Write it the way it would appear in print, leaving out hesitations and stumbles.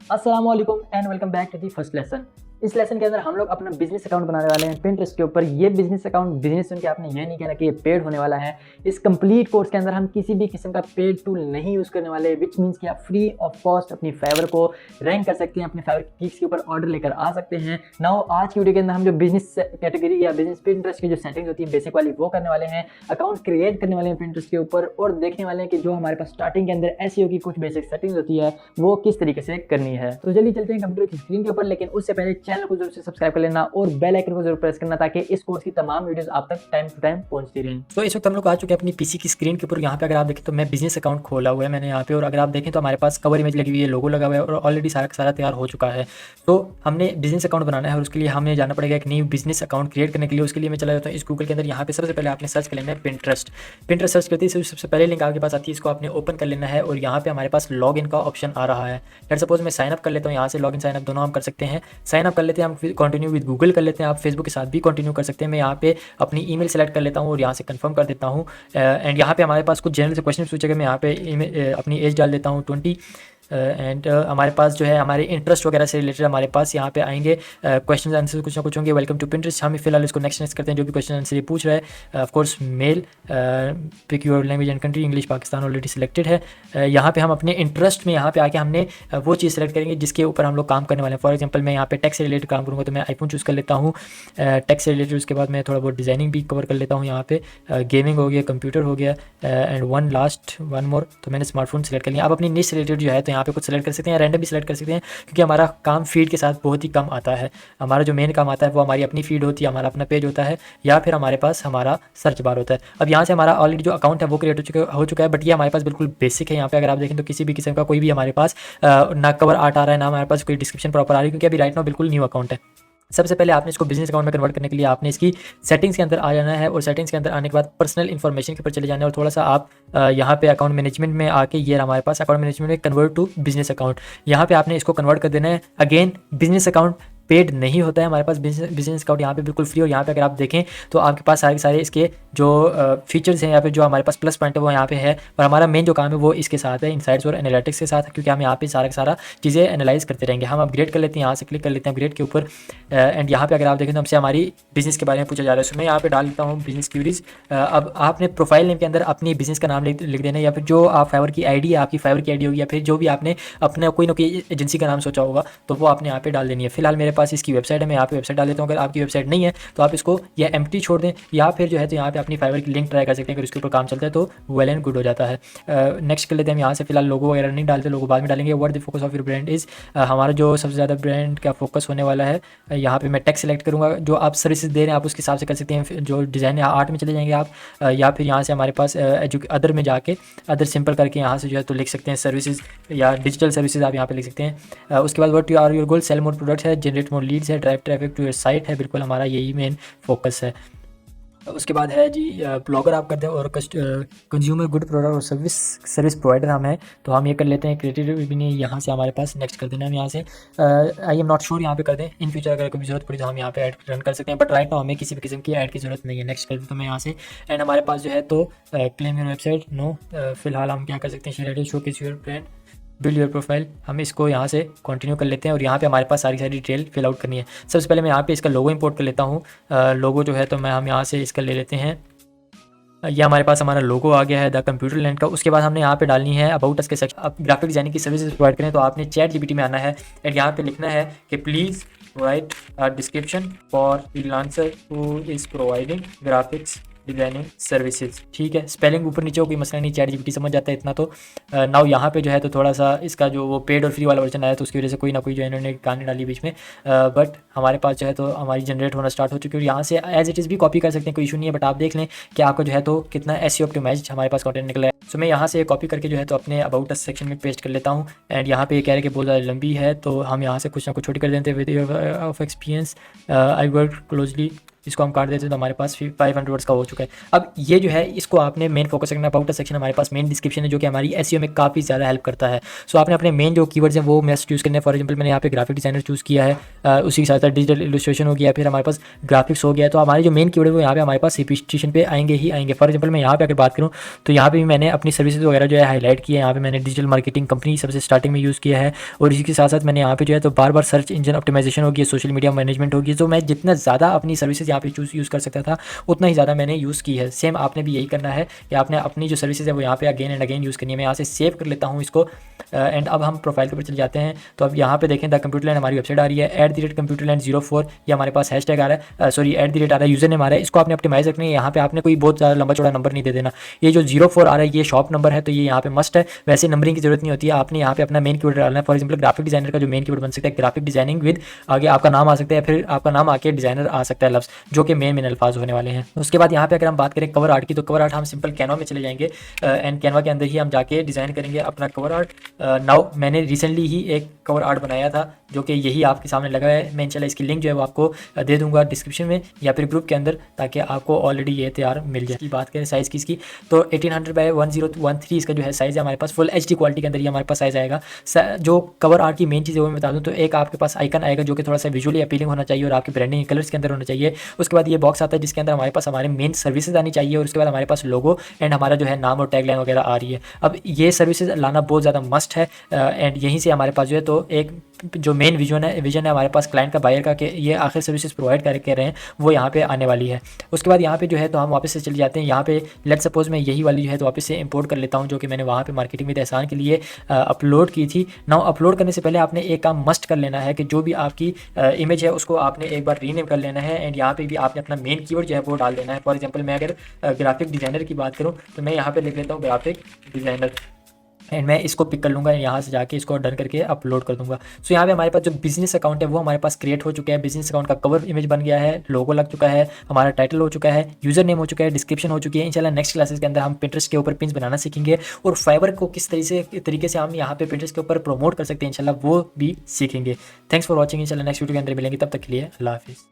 अस्सलाम वालेकुम and welcome back to the first lesson. इस लेसन के अंदर हम लोग अपना बिजनेस अकाउंट बनाने वाले हैं पिंटरेस्ट के ऊपर। ये बिजनेस अकाउंट बिजनेस सुन के आपने ये नहीं कहना कि ये पेड होने वाला है। इस कंप्लीट कोर्स के अंदर हम किसी भी किस्म का पेड टूल नहीं यूज़ करने वाले, विच मीन्स कि आप फ्री ऑफ कॉस्ट अपनी फाइवर को रैंक कर सकते हैं, अपने फाइवर गिग्स के ऊपर ऑर्डर लेकर आ सकते हैं। नाउ आज की वीडियो के अंदर हम जो बिजनेस कैटेगरी या बिजनेस पिंटरेस्ट की जो सेटिंग्स होती है बेसिक वाली वो करने वाले हैं, अकाउंट क्रिएट करने वाले हैं पिंटरेस्ट के ऊपर, और देखने वाले हैं कि जो हमारे पास स्टार्टिंग के अंदर एसईओ की कुछ बेसिक सेटिंग्स होती है वो किस तरीके से करनी है। तो चलिए चलते हैं कंप्यूटर की स्क्रीन के ऊपर, लेकिन उससे पहले चैनल को जरूर से सब्सक्राइब कर लेना और बेल आइकन को जरूर प्रेस करना ताकि इस कोर्स की तमाम वीडियोस आप तक टाइम टू टाइम पहुंचती रहें। तो इस वक्त हम लोग आ चुके हैं अपनी पीसी की स्क्रीन के ऊपर। यहाँ पे अगर आप देखें तो मैं बिजनेस अकाउंट खोला हुआ है मैंने यहाँ पे, और अगर आप देखें तो हमारे पास कवर इमेज लगी हुई है, लोगो लगा हुआ है और ऑलरेडी सारा का सारा तैयार हो चुका है। तो हमने बिजनेस अकाउंट बनाना है और उसके लिए हमें जाना पड़ेगा एक न्यू बिजनेस अकाउंट क्रिएट करने के लिए। उसके लिए मैं चला जाता हूँ इस गूगल के अंदर। यहाँ पे सबसे पहले आपने सर्च कर लेना है पिंटरेस्ट सर्च करते ही सबसे पहले लिंक आपके पास आती है, इसको आपने ओपन कर लेना है और यहाँ पे हमारे पास लॉग इन का ऑप्शन आ रहा है। लेट्स सपोज मैं साइन अप कर लेता हूँ, यहाँ से लॉग इन साइन अप दोनों हम कर सकते हैं। साइन अप कर लेते हैं हम, कंटिन्यू विद गूगल कर लेते हैं, आप फेसबुक के साथ भी कंटिन्यू कर सकते हैं। मैं यहाँ पे अपनी ईमेल सेलेक्ट कर लेता हूँ और यहाँ से कंफर्म कर देता हूँ। एंड यहाँ पे हमारे पास कुछ जनरल से क्वेश्चन पूछेगा, मैं यहाँ पे अपनी एज डाल देता हूँ 20। एंड हमारे पास जो है हमारे इंटरेस्ट वगैरह से रिलेटेड हमारे पास यहाँ पे आएंगे क्वेश्चन आंसर कुछ ना कुछ होंगे। वेलकम टू पिंटरेस्ट, हम फिलहाल इसको नेक्स्ट करते हैं। जो भी क्वेश्चन आंसर ये पूछ रहा है, of course male, pick your language and country, English Pakistan already selected है। यहाँ पे हम अपने इंटरेस्ट में यहाँ पे आके हमने वो चीज़ सेलेक्ट करेंगे जिसके ऊपर हम लोग काम करने वाले हैं। फॉर एग्जाम्पल मैं यहाँ पे टेक्स से रिलेटेड काम करूँगा तो मैं आईफोन चूज़ कर लेता हूँ टेक्स से रिलेटेड। उसके बाद मैं थोड़ा बहुत डिज़ाइनिंग भी कवर कर लेता हूँ। यहाँ पे गेमिंग हो गया, कंप्यूटर हो गया, एंड वन मोर, तो मैंने स्मार्टफोन सेलेक्ट कर लिया। आप अपनी निश से रिलेटेड जो है तो यहाँ पे कुछ सेलेक्ट कर सकते हैं, रैंडम भी सेलेक्ट कर सकते हैं, क्योंकि हमारा काम फीड के साथ बहुत ही कम आता है। हमारा जो मेन काम आता है वो हमारी अपनी फीड होती है, हमारा अपना पेज होता है, या फिर हमारे पास हमारा सर्च बार होता है। अब यहाँ से हमारा ऑलरेडी जो अकाउंट है वो क्रिएट हो चुका है, बट ये हमारे पास बिल्कुल बेसिक है। यहाँ पे अगर आप देखें तो किसी भी किस्म का कोई भी हमारे पास ना कवर आर्ट आ रहा है, ना हमारे पास कोई डिस्क्रिप्शन प्रॉपर आ रही है, क्योंकि अभी राइट नाउ बिल्कुल न्यू अकाउंट है। सबसे पहले आपने इसको बिजनेस अकाउंट में कन्वर्ट करने के लिए आपने इसकी सेटिंग्स के अंदर आ जाना है, और सेटिंग्स के अंदर आने के बाद पर्सनल इन्फॉर्मेशन के ऊपर चले जाना है, और थोड़ा सा आप यहाँ पे अकाउंट मैनेजमेंट में आके, ये हमारे पास अकाउंट मैनेजमेंट में कन्वर्ट टू बिजनेस अकाउंट, यहाँ पे आपने इसको कन्वर्ट कर देना है। अगेन बिजनेस अकाउंट पेड नहीं होता है हमारे पास, बिजनेस अकाउंट यहाँ पे बिल्कुल फ्री। और यहाँ पे अगर आप देखें तो आपके पास सारे इसके जो फीचर्स हैं, यहाँ पे जो हमारे पास प्लस पॉइंट है वो यहाँ पे है, और हमारा मेन जो काम है वो इसके साथ है, इनसाइट्स और एनालिटिक्स के साथ है, क्योंकि हम यहाँ पे सारा चीज़ें एनालाइज करते रहेंगे। हम अपग्रेड कर लेते हैं, यहाँ से क्लिक कर लेते हैं अपग्रेड के ऊपर। एंड यहाँ पे अगर आप देखें तो हमसे हमारी बिजनेस के बारे में पूछा जा रहा है, सो मैं यहाँ पे डाल देता हूँ बिजनेस क्यूरीज। अब आपने प्रोफाइल नेम के अंदर अपनी बिजनेस का नाम लिख देना है, या फिर जो आप फाइवर की आईडी है, आपकी फाइवर की आईडी होगी, या फिर जो भी आपने अपने कोई ना कोई एजेंसी का नाम सोचा होगा तो वो आपने यहाँ पे डाल देनी है। फिलहाल मेरे पास इसकी वेबसाइट है, मैं यहाँ पे वेबसाइट डाल देता हूँ। अगर आपकी वेबसाइट नहीं है तो आप इसको या एम्प्टी छोड़ दें, या फिर जो है तो यहाँ पे अपनी फाइवर की लिंक ट्राई कर सकते हैं। अगर उसके ऊपर काम चलता है तो वेल एंड गुड हो जाता है। नेक्स्ट कर लेते हैं हम। यहाँ से फिलहाल लोगो वगैरह नहीं डालते, लोगो बाद में डालेंगे। What the focus of your brand is, हमारा जो सबसे ज़्यादा ब्रांड का फोकस होने वाला है, यहाँ पे मैं टेक्स्ट सेलेक्ट करूँगा। जो आप सर्विसेज दे रहे हैं आप उसके हिसाब से कर सकते हैं। जो डिज़ाइन है आर्ट में चले जाएंगे आप, या फिर यहाँ से हमारे पास अदर में जाके अदर सिंपल करके यहाँ से जो है तो लिख सकते हैं सर्विसेज या डिजिटल सर्विसेज, आप यहाँ पे लिख सकते हैं। उसके बाद what are your goal, sell more products है, जनरेट मोर लीड्स है, drive traffic to your site है, बिल्कुल हमारा यही मेन फोकस है। उसके बाद है जी ब्लॉगर आप करते हैं, और कंज्यूमर गुड प्रोडक्ट और सर्विस प्रोवाइडर हम हैं, तो हम ये कर लेते हैं। क्रिएटिव भी नहीं, यहाँ से हमारे पास नेक्स्ट कर देना हम। यहाँ से आई एम नॉट श्योर यहाँ पे कर दें। इन फ्यूचर अगर कभी जरूरत पड़ी तो हम यहाँ पे ऐड रन कर सकते हैं, बट राइट नाउ हमें किसी भी किस्म की ऐड की जरूरत नहीं है। नेक्स्ट कर देता हूँ मैं यहाँ से। एंड हमारे पास जो है तो क्लेम योर वेबसाइट नो, फिलहाल हम क्या कर सकते हैं, शेयर शो किस your brand, build your profile, हम इसको यहाँ से कंटिन्यू कर लेते हैं। और यहाँ पे हमारे पास सारी डिटेल फिल आउट करनी है। सबसे पहले मैं यहाँ पे इसका लोगो इंपोर्ट कर लेता हूँ। लोगो जो है तो हम यहाँ से इसका ले लेते हैं। ये हमारे पास हमारा लोगो आ गया है द कंप्यूटर लैंड का। उसके बाद हमने यहाँ पे डालनी है अबाउट अस के सेक्शन। अब ग्राफिक डिजाइनिंग की सर्विसेज प्रोवाइड करें तो आपने चैट जीपीटी में आना है, एंड यहाँ पे लिखना है कि please write a description for freelancer who is providing graphics designing services. ठीक है, स्पेलिंग ऊपर नीचे हो कोई मसला नहीं, चैट जीपीटी समझ जाता है इतना। तो नाउ यहाँ पे जो है तो थोड़ा सा इसका जो वो पेड और फ्री वाला वर्जन आया तो उसकी वजह से कोई ना कोई जो इन्होंने गाने डाली बीच में, बट हमारे पास जो है तो हमारी जनरेट होना स्टार्ट हो चुकी है। और यहाँ से एज इट इज़ भी कॉपी कर सकते हैं, कोई इशू नहीं है, बट आप देख लें कि आपको जो है तो कितना एसईओ ऑप्टिमाइज्ड हमारे पास कंटेंट निकला है। सो मैं यहाँ से कॉपी करके जो है तो अपने अबाउट अस सेक्शन में पेस्ट कर लेता हूँ। एंड यहाँ पे ये कह रहे हैं कि बहुत ज़्यादा लंबी है, तो हम यहाँ से कुछ ना कुछ छोटी कर देते हैं। With of experience I work closely इसको हम काट देते हैं तो हमारे पास 500 वर्ड्स का हो चुका है। अब ये जो है इसको आपने मेन फोकस रखना। अबाउट सेक्शन हमारे पास मेन डिस्क्रिप्शन है जो कि हमारी एसईओ में काफ़ी ज़्यादा हेल्प करता है। सो आपने अपने मेन जो कीवर्ड्स हैं वो मस्ट चूज़ करने हैं। फॉर एग्जांपल मैंने यहाँ पे ग्राफिक डिजाइनर चूज़ किया है, उसी के साथ साथ डिजिटल इलस्ट्रेशन हो गया, फिर हमारे पास ग्राफिक्स हो गया। तो हमारे जो मेन कीवर्ड है वो यहाँ पे हमारे पास रिपीटेशन पे आएंगे ही आएंगे। फॉर एग्जांपल मैं यहाँ पे अगर बात करूँ तो यहाँ पे भी मैंने अपनी सर्विसेज वगैरह जो है हाईलाइट की है। यहाँ पे मैंने डिजिटल मार्केटिंग कंपनी सबसे स्टार्टिंग में यूज़ किया है, और इसी के साथ साथ मैंने यहाँ पे जो है तो बार बार सर्च इंजन ऑप्टिमाइजेशन होगी, सोशल मीडिया मैनेजमेंट होगी। तो मैं जितना ज़्यादा अपनी सर्विसेज यहाँ पे यूज़ कर सकता था उतना ही ज़्यादा मैंने यूज़ की है। सेम आपने भी यही करना है कि आपने अपनी जो सर्विसेज है वो यहाँ पे अगेन एंड अगेन यूज़ करनी है। मैं यहाँ से सेव कर लेता हूँ इसको, एंड अब हम प्रोफाइल के ऊपर चले जाते हैं। तो अब यहाँ पे देखें द कंप्यूटर लैंड हमारी वेबसाइट आ रही है, @computerland04 ये हमारे पास हैशटैग आ रहा है, सॉरी @ आ रहा है, यूज़र नेम आ रहा है। इसको आपने ऑप्टिमाइज रखनी है। यहाँ पे आपने कोई बहुत ज़्यादा लंबा चौड़ा नंबर नहीं दे देना। ये जो 04 आ रहा है ये शॉप नंबर है, तो ये यहाँ पे मस्ट है। वैसे नंबरिंग की जरूरत नहीं होती है, आपने यहाँ पे अपना मेन कीवर्ड डालना है। फॉर एग्जाम्पल ग्राफिक डिजाइनर का जो मेन कीवर्ड बन सकता है ग्राफिक डिजाइनिंग विद, आगे आपका नाम आ सकता है, फिर आपका नाम आके डिजाइनर आ सकता है लफ्ज़, जो कि मेन अल्फाज होने वाले हैं। उसके बाद यहाँ पे अगर हम बात करें कवर आर्ट की, तो कवर आर्ट हम सिंपल कैनवा में चले जाएंगे, एंड कैनवा के अंदर ही हम जाके डिज़ाइन करेंगे अपना कवर आर्ट। नाउ मैंने रिसेंटली ही एक कवर आर्ट बनाया था जो कि यही आपके सामने लगा है। मैं इंशाल्लाह इसकी लिंक जो है वो आपको दे दूंगा डिस्क्रिप्शन में या फिर ग्रुप के अंदर, ताकि आपको ऑलरेडी ये तैयार मिल जाए। बात करें साइज़ की इसकी, तो 1800 बाय 1013 इसका जो है साइज़ है हमारे पास। फुल HD क्वालिटी के अंदर ही हमारे पास साइज़ आएगा। जो कवर आर्ट की मेन चीज़ है वो मैं बता दूँ तो एक आपके पास आइकन आएगा जो कि थोड़ा सा विजुअली अपीलिंग होना चाहिए और आपकी ब्रांडिंग कलर्स के अंदर होना चाहिए। उसके बाद ये बॉक्स आता है जिसके अंदर हमारे पास हमारे मेन सर्विसेज आनी चाहिए, और उसके बाद हमारे पास लोगो एंड हमारा जो है नाम और टैगलाइन वगैरह आ रही है। अब ये सर्विसेज लाना बहुत ज़्यादा मस्ट है, एंड यहीं से हमारे पास जो है तो एक जो मेन विजन है हमारे पास क्लाइंट का, बायर का, कि ये आखिर सर्विसेज प्रोवाइड कर रहे हैं वो यहाँ पे आने वाली है। उसके बाद यहाँ पे जो है तो हम वापस से चले जाते हैं। यहाँ पे लेट सपोज मैं यही वाली जो है तो वापस से इंपोर्ट कर लेता हूँ जो कि मैंने वहाँ पे मार्केटिंग विद एहसान के लिए अपलोड की थी। नाउ अपलोड करने से पहले आपने एक काम मस्ट कर लेना है कि जो भी आपकी इमेज है उसको आपने एक बार रीनेम कर लेना है, एंड यहाँ पे भी आपने अपना मेन कीवर्ड जो है वो डाल देना है। फॉर एग्जाम्पल मैं अगर ग्राफिक डिज़ाइनर की बात करूँ तो मैं यहाँ पे लिख लेता हूँ ग्राफिक डिज़ाइनर, एंड मैं इसको पिक कर लूँगा, यहाँ से जाके इसको डन करके अपलोड कर दूँगा। सो यहाँ पे हमारे पास जो बिजनेस अकाउंट है वो हमारे पास क्रिएट हो चुका है। बिजनेस अकाउंट का कवर इमेज बन गया है, लोगो लग चुका है, हमारा टाइटल हो चुका है, यूजर नेम हो चुका है, डिस्क्रिप्शन हो चुकी है। इंशाल्लाह नेक्स्ट क्लासेस के अंदर हम पिंटरेस्ट के ऊपर पिन्स बनाना सीखेंगे, और फाइवर को किस तरीके से हम यहाँ पे पिंटरेस्ट के ऊपर प्रमोट कर सकते हैं इंशाल्लाह वो भी सीखेंगे। Thanks for watching. इंशाल्लाह नेक्स्ट वीडियो के अंदर मिलेंगे, तब तक के लिए अल्लाह हाफिज़।